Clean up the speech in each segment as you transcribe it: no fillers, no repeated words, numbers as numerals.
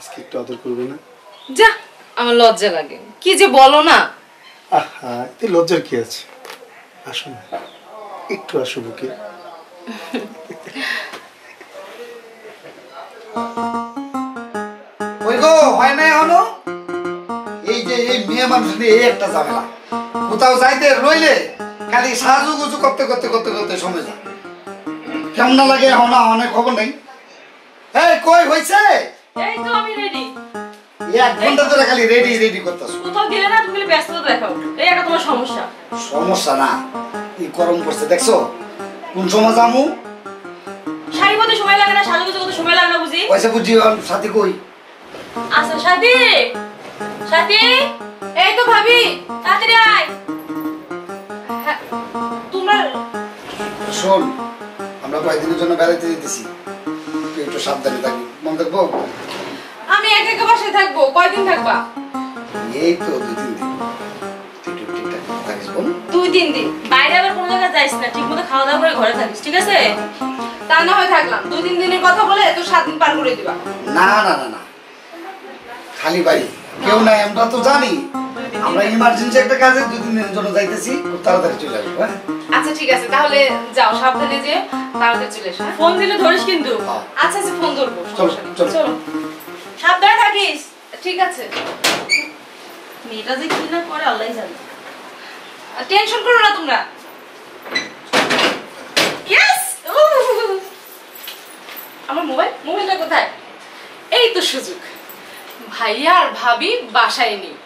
আজকে একটু আদর করবে না? যা, আমার লজ্জা লাগে। কি যে বলো না। আহা, এতে লজ্জার কি আছে? আসো না, একটু আসো বুকে। ওই গো হয় না এখনো? এই যে এই মেয়ে মানুষ নিয়ে এই একটা ঝামেলা। কোথাও যাইতে রইলে খালি সাজুগুজু করতে করতে করতে করতে সময় যায়। কেমন না লাগে এখন? অনেক খবর নেই। এই কই হইছে? এই তো আমি রেডি। এক ঘন্টা ধরে খালি রেডি রেডি করতেছ। কোথাও গেলে না তুমি ব্যস্ত দেখাও। এই একটা তোমার সমস্যা। সমস্যা না, কি গরম পড়ছে দেখছো? কোন সময় যামু? শাড়ি পরতে সময় লাগে না, সাজুগুজু করতে সময় লাগে না বুঝি? পয়সা বুঝি সাথে কই? আচ্ছা সাথী, সাথী, এই তো ভাবি, তাড়াতাড়ি আয়। তোমরা শোন, আমরা কয়েকদিনের জন্য বেড়াইতে যেতেছি, তুই একটু সাবধানে থাকবি, মন দেখবো। আমি একা একা বাসায় থাকবো। কয়দিন থাকবা? এই তো 2-3 দিন। তুই একটু ঠিকঠাক থাকিস বোন। 2-3 দিন। বাইরে আবার কোনো জায়গায় যাইস না, ঠিক মতো খাওয়া দাওয়া করে ঘরে থাকিস, ঠিক আছে? তা না হয় থাকলাম। 2-3 দিনের কথা বলে তো 7 দিন পার করে দিবা। না না না না, খালি বাড়ি কেউ নাই, আমরা তো জানি। আমরা ইমার্জেন্সি একটা কাজে 2-3 দিনের জন্য যাইতেছি, খুব তাড়াতাড়ি চলে আসবো। হ্যাঁ আচ্ছা ঠিক আছে, তাহলে যাও, সাবধানে যে তাড়াতাড়ি চলে এসো। ফোন দিলে ধরিস কিন্তু। আচ্ছা আচ্ছা, ফোন ধরবো। চলো চলো চলো, সাবধানে থাকিস। ঠিক আছে। মেয়েটা যে কি না করে আল্লাহই জানে। টেনশন করো না তোমরা। ইয়েস, আমার মোবাইলটা কোথায়? এই তো সুযোগ। ভাইয়া আর ভাবি বাসায় নেই,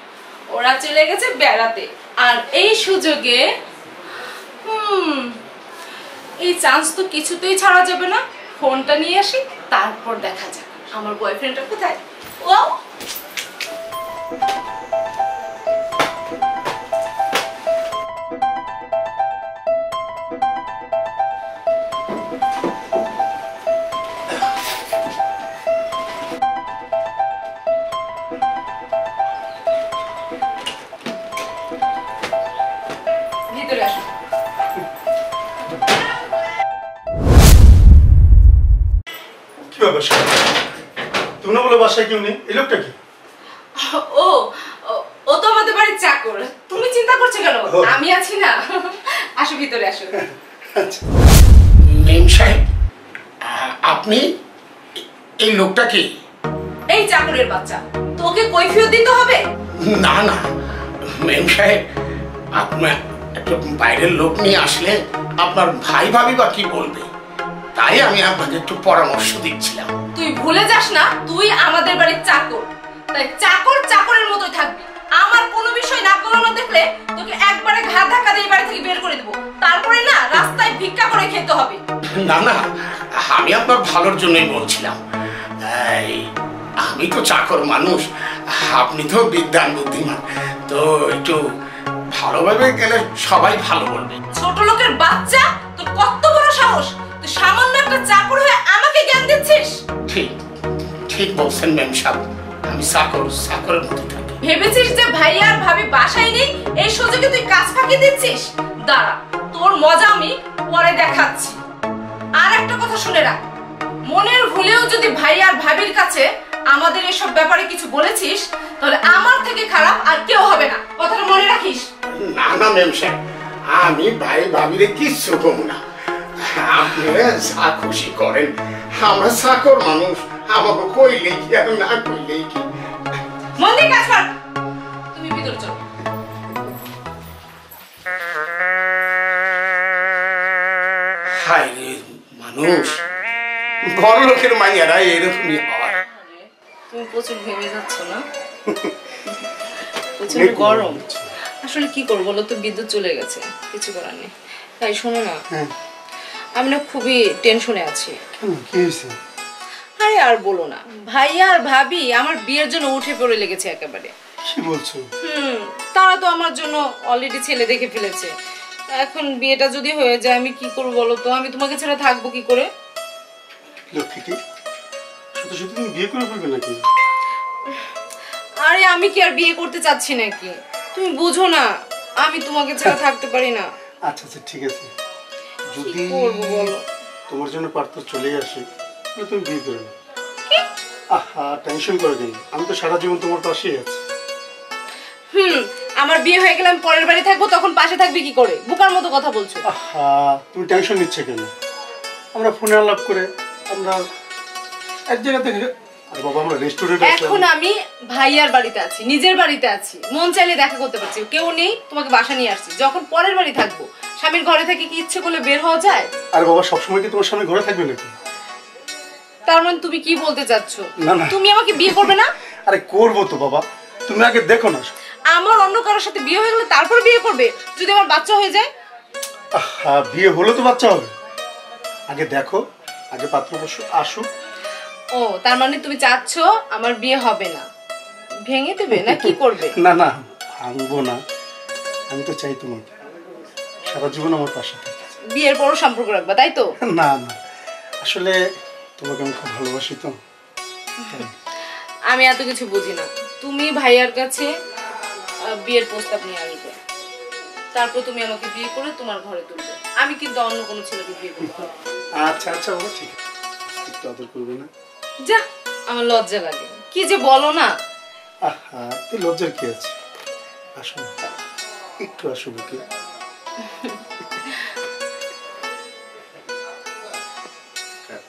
ওরা চলে গেছে বেড়াতে। আর এই সুযোগে এই চান্স তো কিছুতেই ছাড়া যাবে না। ফোনটা নিয়ে আসি, তারপর দেখা যাক আমার বয়ফ্রেন্ডটা কোথায়। ও ভিতরে আসো। কি ব্যাপার? তুমি না বলে বাসায় কেউ নেই? এই লোকটা কি? ও ও তো আমাদের বাড়ির চাকর। তুমি চিন্তা করছো কেন? আমি আছি না। আসো ভিতরে আসো। আচ্ছা। মেম সাহেব, আপনি? এই লোকটা কি? এই চাকরের বাচ্চা, তোকে কৈফিয়ত দিতে হবে? না না মেম সাহেব, আপনার একটা বাইরের লোক নিয়ে আসলে আপনার ভাই ভাবি বা কি বলবে, তাই আমি আপনাকে একটু পরামর্শ দিচ্ছিলাম। তুই ভুলে যাস না, তুই আমাদের বাড়ির চাকর। তাই চাকর চাকরের মতোই থাকবি। আমার কোনো বিষয় না গলানো দেখলে তোকে একবারে ঘাড় ধাক্কা দিয়ে বাড়ি থেকে বের করে দেবো। তারপরে না রাস্তায় ভিক্ষা করে খেতে হবে। না না, আমি আপনার ভালোর জন্যই বলছিলাম। আমি তো চাকর মানুষ, আপনি তো বিদ্বান বুদ্ধিমান, তো একটু ভালোভাবে গেলে সবাই ভালো বলবে। ছোট লোকের বাচ্চা, তোর কত বড় সাহস! তুই সামান্য একটা চাকর হয়ে আমাকে জ্ঞান দিচ্ছিস? ঠিক ঠিক বলছেন ম্যাম সাহেব, আমি চাকরের মতো থাকি। ভেবেছিস যে ভাইয়া আর ভাবি বাসায় নেই, এই সুযোগে তুই কাজ ফাঁকি দিচ্ছিস? দাঁড়া, তোর মজা আমি পরে দেখাচ্ছি। আর একটা কথা শুনে রাখ, মনের ভুলেও যদি ভাইয়া আর ভাবির কাছে আমাদের এসব ব্যাপারে কিছু বলেছিস, তাহলে আমার থেকে খারাপ আর কেউ হবে না। কথাটা মনে রাখিস। না না ম্যাম সাহেব, আমি ভাই ভাবিরে কিচ্ছু কম না। আপনি যা খুশি করেন, আমরা চাকর মানুষ, আমাকে কইলেই কি আর না কইলেই কি। মন দিয়ে কাজ কর। তুমি ভিতরে চলো। হায় রে মানুষ, বড় লোকের মাইয়ারা এরকমই হয়। তুমি প্রচুর ঘেমে যাচ্ছ না? প্রচুর গরম। আসলে কি করবো বলো তো, বিদ্যুৎ চলে গেছে, কিছু করার নেই। তাই শোনো না, আমি না খুবই টেনশনে আছি। কি হয়েছে? আরে আর বলো না, ভাইয়া আর ভাবি আমার বিয়ের জন্য উঠে পড়ে লেগেছে একেবারে। কি বলছো? তারা তো আমার জন্য অলরেডি ছেলে দেখে ফেলেছে। এখন বিয়েটা যদি হয়ে যায় আমি কি করবো বলো তো? আমি তোমাকে ছেড়ে থাকবো কি করে? লক্ষ্মী কি সত্যি সত্যি তুমি বিয়ে করে ফেলবে নাকি? আরে আমি কি আর বিয়ে করতে চাচ্ছি নাকি? তুমি বুঝো না, আমি তোমাকে ছাড়া থাকতে পারি না। আচ্ছা আচ্ছা ঠিক আছে, যদি করবো বলো? তোমার জন্য পার্থ চলে আসে তাহলে তুমি বিয়ে করো না। কি? আহা, টেনশন করে দিন, আমি তো সারা জীবন তোমার পাশেই আছি। আমার বিয়ে হয়ে গেলে আমি পরের বাড়ি থাকবো, তখন পাশে থাকবি কি করে? বোকার মতো কথা বলছো। আহা, তুমি টেনশন নিচ্ছে কেন? আমরা ফোনে আলাপ করে আমরা এক জায়গা থেকে, আর বাবা আমরা রেস্টুরেন্টে আছি। এখন আমি ভাইয়ার বাড়িতে আছি, নিজের বাড়িতে আছি, মন চাইলে দেখা করতে পারছি, কেউ নেই, তোমাকে বাসা নিয়ে আসছি। যখন পরের বাড়ি থাকবো, স্বামীর ঘরে থেকে কি ইচ্ছে করলে বের হওয়া যায়? আর বাবা সবসময় কি তোমার সামনে ঘরে থাকবে নাকি? তার মানে তুমি কি বলতে চাচ্ছ? না, না। তুমি আমাকে বিয়ে করবে না? আরে করবো তো বাবা, তুমি আগে দেখো না। আমার অন্য কারোর সাথে বিয়ে হয়ে গেলে তারপর বিয়ে করবে? যদি আমার বাচ্চা হয়ে যায়? আহা, বিয়ে হলে তো বাচ্চা হবে, আগে দেখো, আগে পাত্রপক্ষ আসুক। ও, তার মানে তুমি চাচ্ছ আমার বিয়ে হবে না, ভেঙে দেবে না কি করবে? না না, ভাঙবো না, আমি তো চাই তোমাকে সারা জীবন আমার পাশে থাকতে। বিয়ের পরও সম্পর্ক রাখবা, তাই তো? না না, আসলে তোমাকে আমি খুব ভালোবাসি তো। আমি এত কিছু বুঝি না। তুমি ভাইয়ার কাছে বিয়ের প্রস্তাব নিয়ে আসবে, তারপর তুমি আমাকে বিয়ে করে তোমার ঘরে তুলবে। আমি কিন্তু অন্য কোনো ছেলেকে বিয়ে করবো না। আচ্ছা আচ্ছা বাবা, ঠিক আছে, একটু আদর করবে না? যা, আমার লজ্জা লাগে। কি যে বলো না। আহা, এই লজ্জার কি আছে, আসো না, একটু আসো বুকে।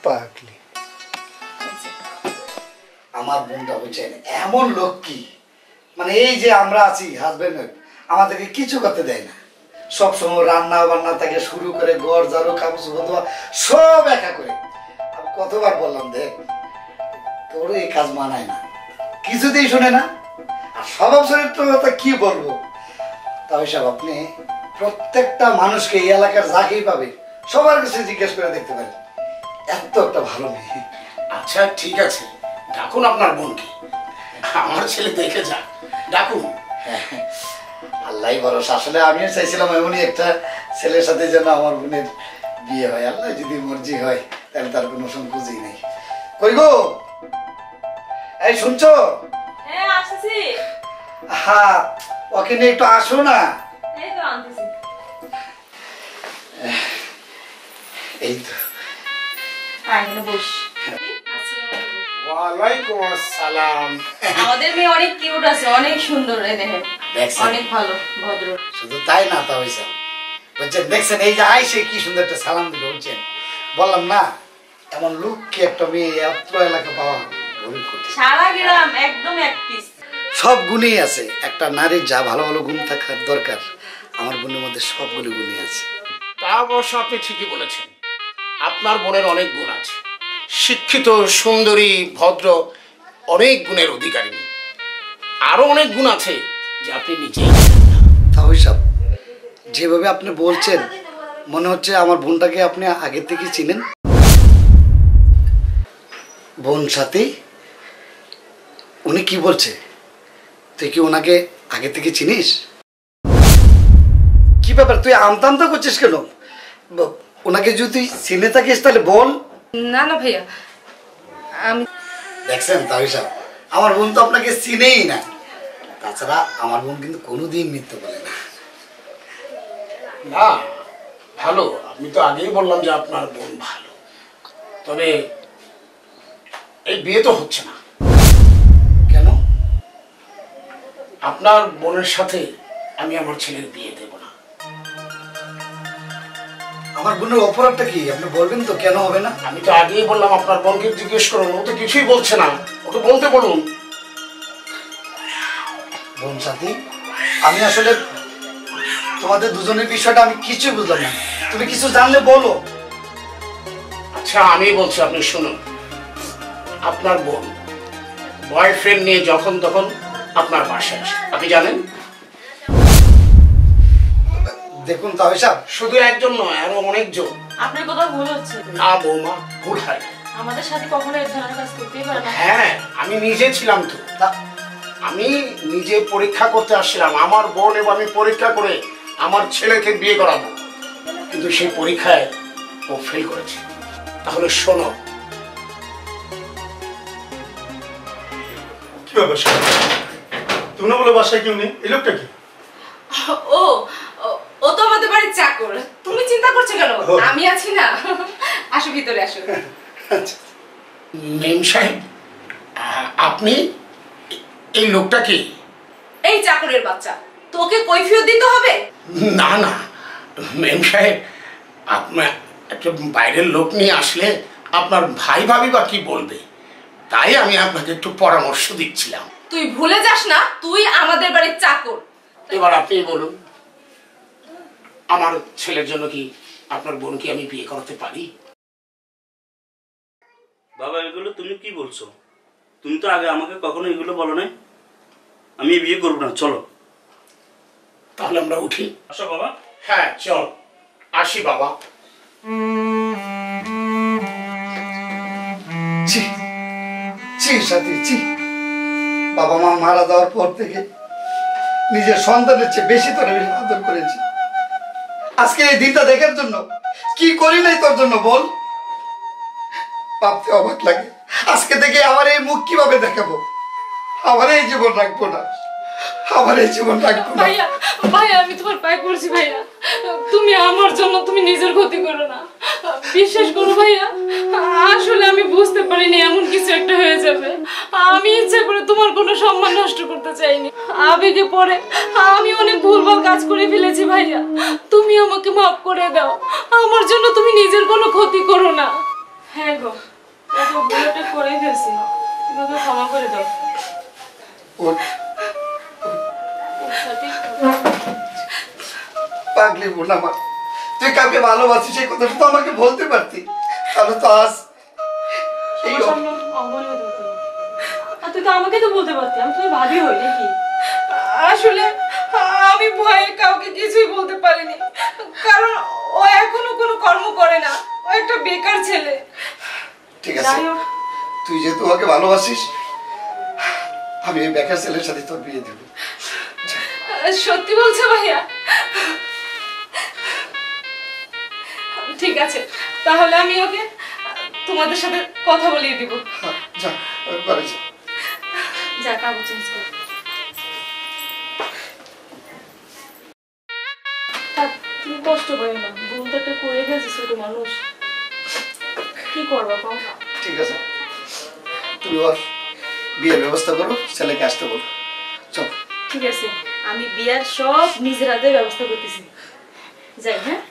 পাগলি আমার বোনটা বুঝছেন এমন লক্ষ্মী, মানে এই যে আমরা আছি হাজবেন্ড, আমাদেরকে কিছু করতে দেয় না। সবসময় রান্না বান্না থেকে শুরু করে ঘর ঝাড়ু কাপড় ধোয়া সব একা করে। আমি কতবার বললাম, দেখ তোর এই কাজ মানায় না, কিছুতেই শোনে না। আর স্বভাব চরিত্রের কথা কি বলবো। তবে সব আপনি প্রত্যেকটা মানুষকে এই এলাকার যাকেই পাবে সবার কাছে জিজ্ঞেস করে দেখতে পারেন, এত একটা ভালো মেয়ে। আচ্ছা ঠিক আছে, ডাকুন আপনার বোনকে, আমার ছেলে দেখে যাক, ডাকুন। আল্লাহ ভরসা। আসলে আমিও চাইছিলাম এমনই একটা ছেলের সাথে যেন আমার বোনের বিয়ে হয়। আল্লাহ যদি মর্জি হয় তাহলে তার কোনো সংকোচই নেই। কই গো, এই শুনছো? হ্যাঁ, আসছি। হ্যাঁ, ওকে নিয়ে একটু আসো না। এই তো আনতেছি। এই তো আইনে বস। ওয়ালাইকুম আসসালাম। আমাদের মেয়ে অনেক কিউট আছে, অনেক সুন্দর। এই দেখেন, দেখছেন? অনেক ভালো, ভদ্র। শুধু তাই না, তা হয়েছে বলছেন, দেখছেন এই যে আইসে কি সুন্দর একটা সালাম দিল। বলছেন, বললাম না এমন লোক কি একটা মেয়ে এত এলাকা পাওয়া গরিব কোটি। সারা গ্রাম একদম এক পিস। সব গুণই আছে। একটা নারীর যা ভালো ভালো গুণ থাকার দরকার, আমার বোনের মধ্যে সবগুলো গুণই আছে। তা অবশ্য আপনি ঠিকই বলেছেন, আপনার বোনের অনেক গুণ আছে। শিক্ষিত, সুন্দরী, ভদ্র, অনেক গুণের অধিকারী। আরো অনেক গুণ আছে যে আপনি নিজেই জানেন না। তাহলে সব যেভাবে আপনি বলছেন মনে হচ্ছে আমার বোনটাকে আপনি আগে থেকে চিনেন। বোন সাথী, উনি কি বলছে? তুই কি ওনাকে আগে থেকে চিনিস? কি ব্যাপার, তুই আমতা আমতা করছিস কেন? ওনাকে যদি তুই চিনে থাকিস তাহলে বল। না না ভাইয়া, আমি দেখছেন তাহলে সব, আমার বোন তো আপনাকে চিনেই না। তাছাড়া আমার বোন কিন্তু কোনোদিন মিথ্যে বলে না। না, ভালো। আমি তো আগেই বললাম যে আপনার বোন ভালো, তবে এই বিয়ে তো হচ্ছে না। কেন? আপনার বোনের সাথে আমি আমার ছেলের বিয়ে দেব না। আমার বোনের অপরাধটা কি আপনি বলবেন তো, কেন হবে না? আমি তো আগেই বললাম, আপনার বোনকে জিজ্ঞেস করুন, ও তো কিছুই বলছে না, ওকে বলতে বলুন। বোন সাথী, আমি আসলে তোমাদের দুজনের বিষয়টা আমি কিছু বুঝলাম না। তুমি কিছু জানলে বলো। আচ্ছা আমি বলছি, আপনি শুনুন। আপনার বোন বয়ফ্রেন্ড নিয়ে যখন তখন আপনার বাসায় আসে, আপনি জানেন? দেখুন তাহলে সাহেব, শুধু একজন নয়, আরো অনেকজন। আপনার কথা ভুল হচ্ছে। না বৌমা, ভুল হয় না। আমাদের সাথে কখনো এই ধরনের কাজ করতেই পারে না। হ্যাঁ, আমি নিজে ছিলাম তো। আমি নিজে পরীক্ষা করতে আসছিলাম, আমার বোন এবং আমি পরীক্ষা করে আমার ছেলেকে বিয়ে করাবো, কিন্তু সেই পরীক্ষায় ও ফেল করেছে। তাহলে শোনো। কি ব্যাপার, তুমি না বলে বাসায় কেউ নেই, এই লোকটা কি? ও ও তো আমাদের বাড়ির চাকর। তুমি চিন্তা করছো কেন? আমি আছি না। আসো ভিতরে আসো। আচ্ছা, মেম সাহেব, আপনি এই লোকটা কি? এই চাকরের বাচ্চা, তোকে কৈফিয়ত দিতে হবে? না না মেম সাহেব, আপনার একটা বাইরের লোক নিয়ে আসলে আপনার ভাই ভাবি বা কি বলবে, তাই আমি আপনাকে একটু পরামর্শ দিচ্ছিলাম। তুই ভুলে যাস না তুই আমাদের বাড়ির চাকর। এবার আপনি বলুন, আমার ছেলের জন্য কি আপনার বোনকে আমি বিয়ে করাতে পারি? বাবা এগুলো তুমি কি বলছো? তুমি তো আগে আমাকে কখনো এগুলো বলো নাই। আমি বিয়ে করবো না, চলো। তাহলে আমরা উঠি। আসো বাবা। হ্যাঁ চল, আসি বাবা। ছি ছি সাথী ছি, বাবা মা মারা যাওয়ার পর থেকে নিজের সন্তানের চেয়ে বেশি তোর আমি আদর করেছি। আজকে এই দিনটা দেখার জন্য কি করি নাই তোর জন্য বল? ভাবতে অবাক লাগে, আজকে থেকে আমার এই মুখ কিভাবে দেখাবো? আমার এই জীবন রাখবো না, আমার এই জীবন রাখবো না। ভাইয়া ভাইয়া আমি তোমার পায়ে পড়ছি ভাইয়া, তুমি আমার জন্য তুমি নিজের ক্ষতি করো না। বিশ্বাস করো ভাইয়া, আসলে আমি বুঝতে পারিনি এমন কিছু একটা হয়ে যাবে। আমি ইচ্ছা করে তোমার কোনো সম্মান নষ্ট করতে চাইনি। আবেগে পড়ে আমি অনেক ভুলভাল কাজ করে ফেলেছি ভাইয়া, তুমি আমাকে মাফ করে দাও। আমার জন্য তুমি নিজের কোনো ক্ষতি করো না। হ্যাঁ গো, এটা ভুলটা করে ফেলছি, তুমি ক্ষমা করে দাও। ওঠ, পাগলি বোন আমার, তুই কাউকে ভালোবাসিস সেই কথাটা তো আমাকে বলতে পারতি, তাহলে তো আজ এই তুই তো আমাকে তো বলতে পারতি, আমি তুমি ভাবি হই নাকি? আসলে আমি ভয়ে কাউকে কিছুই বলতে পারিনি, কারণ ও এখনো কোনো কর্ম করে না, ও একটা বেকার ছেলে। ঠিক আছে, তুই যেহেতু ওকে ভালোবাসিস, আমি এই বেকার ছেলের সাথে তোর বিয়ে দেব। সত্যি বলছো ভাইয়া? ঠিক আছে, তাহলে আমি ওকে তোমাদের সাথে কথা বলিয়ে দিব। যা ঘরে যা। যা কাগজ চেঞ্জ কর। তুমি কষ্ট পাই না, ভুল তো একটা করে গেছে, ছোট মানুষ, কি করবা কম? ঠিক আছে, তুমি ওর বিয়ের ব্যবস্থা করো, ছেলেকে আসতে বলো। চল। ঠিক আছে, আমি বিয়ার সব নিজের হাতে ব্যবস্থা করতেছি। যাই, হ্যাঁ।